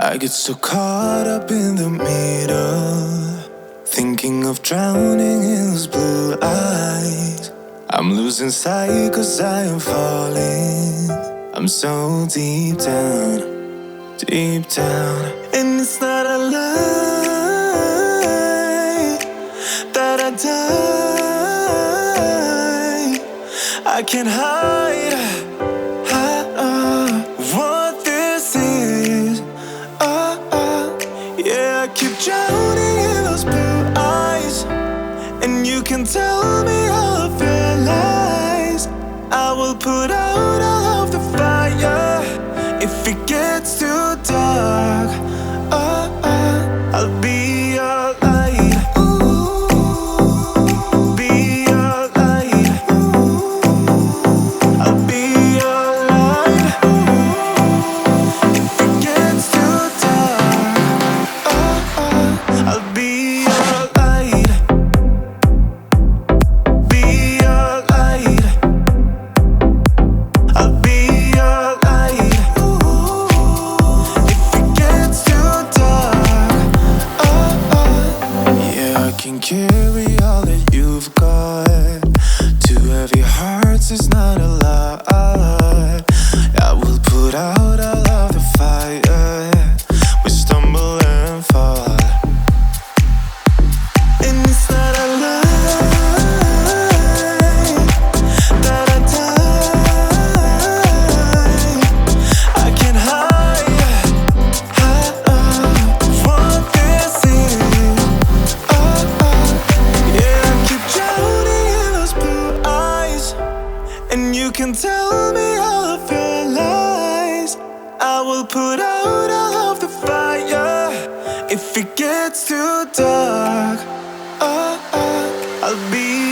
I get so caught up in the middle, thinking of drowning in those blue eyes. I'm losing sight 'cause I am falling. I'm so deep down, deep down. And it's not a lie that I die. I can't hide what this is. Yeah, I keep drowning in those blue eyes, and you can tell me all of your lies. I will put out all of the fire if it gets too dark. I'll be your light. Be your light. I'll be your light. If it gets too dark, I'll be your light. Be your light. I'll be your light. If it gets too dark, yeah, I can carry all that you've got. Two heavy hearts is not a lot. I will put out all of the fire. We stumble and fall, and it's not a lie that I die. I can't hide what this is. Yeah, I keep drowning in those blue eyes, and you can tell me all of your lies. I will put out all of the fire if it gets too dark. I'll be